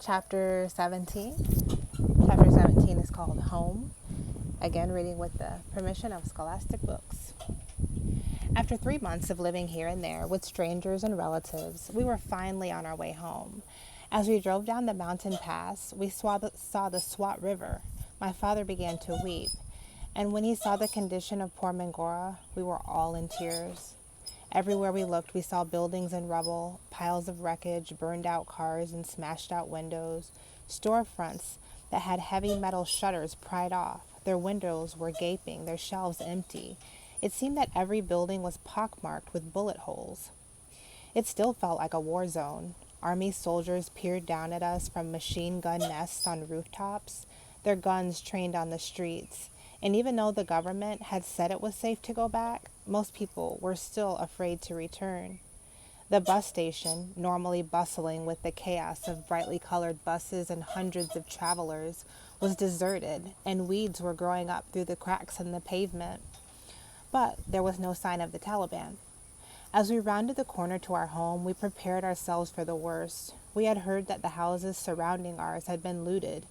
Chapter 17. Chapter 17 is called Home. Again, reading with the permission of Scholastic Books. After 3 months of living here and there with strangers and relatives, we were finally on our way home. As we drove down the mountain pass, we saw the Swat River. My father began to weep, and when he saw the condition of poor Mingora, we were all in tears. Everywhere we looked, we saw buildings in rubble, piles of wreckage, burned out cars and smashed out windows, storefronts that had heavy metal shutters pried off. Their windows were gaping, their shelves empty. It seemed that every building was pockmarked with bullet holes. It still felt like a war zone. Army soldiers peered down at us from machine gun nests on rooftops, their guns trained on the streets. And even though the government had said it was safe to go back, most people were still afraid to return. The bus station, normally bustling with the chaos of brightly colored buses and hundreds of travelers, was deserted, and weeds were growing up through the cracks in the pavement. But there was no sign of the Taliban. As we rounded the corner to our home, we prepared ourselves for the worst. We had heard that the houses surrounding ours had been looted.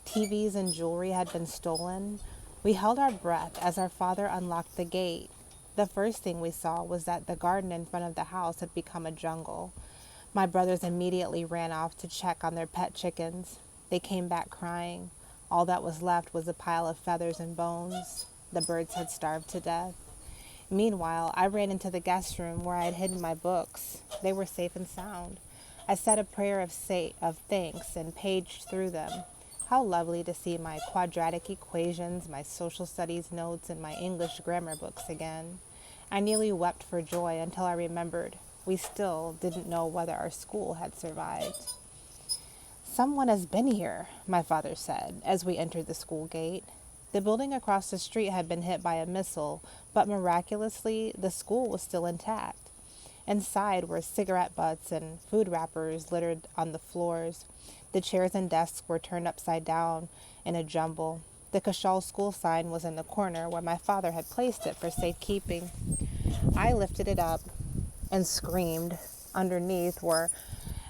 TVs and jewelry had been stolen. We held our breath as our father unlocked the gate. The first thing we saw was that the garden in front of the house had become a jungle. My brothers immediately ran off to check on their pet chickens. They came back crying. All that was left was a pile of feathers and bones. The birds had starved to death. Meanwhile, I ran into the guest room where I had hidden my books. They were safe and sound. I said a prayer of thanks and paged through them. How lovely to see my quadratic equations, my social studies notes, and my English grammar books again. I nearly wept for joy until I remembered we still didn't know whether our school had survived. "Someone has been here," my father said as we entered the school gate. The building across the street had been hit by a missile, but miraculously, the school was still intact. Inside were cigarette butts and food wrappers littered on the floors. The chairs and desks were turned upside down in a jumble. The Kashal school sign was in the corner where my father had placed it for safekeeping. I lifted it up and screamed. Underneath were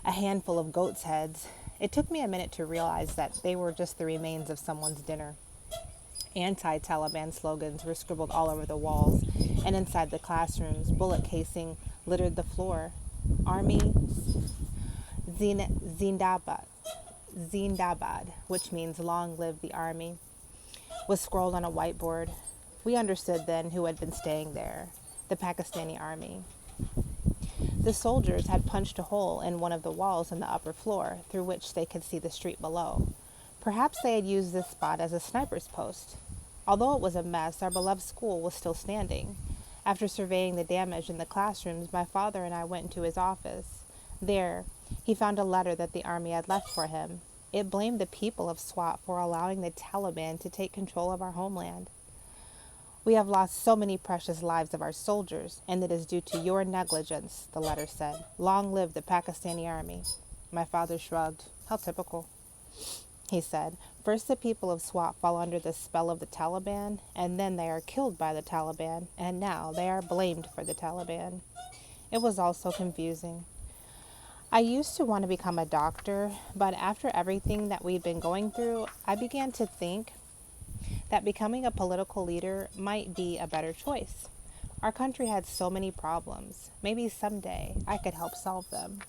a handful of goats' heads. It took me a minute to realize that they were just the remains of someone's dinner. Anti-Taliban slogans were scribbled all over the walls, and inside the classrooms, bullet casing littered the floor. Army Zindabad, which means long live the army, was scrawled on a whiteboard. We understood then who had been staying there, the Pakistani army. The soldiers had punched a hole in one of the walls in the upper floor through which they could see the street below. Perhaps they had used this spot as a sniper's post. Although it was a mess, our beloved school was still standing. After surveying the damage in the classrooms, my father and I went into his office. There, he found a letter that the army had left for him. It blamed the people of Swat for allowing the Taliban to take control of our homeland. "We have lost so many precious lives of our soldiers, and it is due to your negligence," the letter said. "Long live the Pakistani army." My father shrugged. "How typical," he said. "First the people of Swat fall under the spell of the Taliban, and then they are killed by the Taliban, and now they are blamed for the Taliban." It was all so confusing. I used to want to become a doctor, but after everything that we'd been going through, I began to think that becoming a political leader might be a better choice. Our country had so many problems. Maybe someday I could help solve them.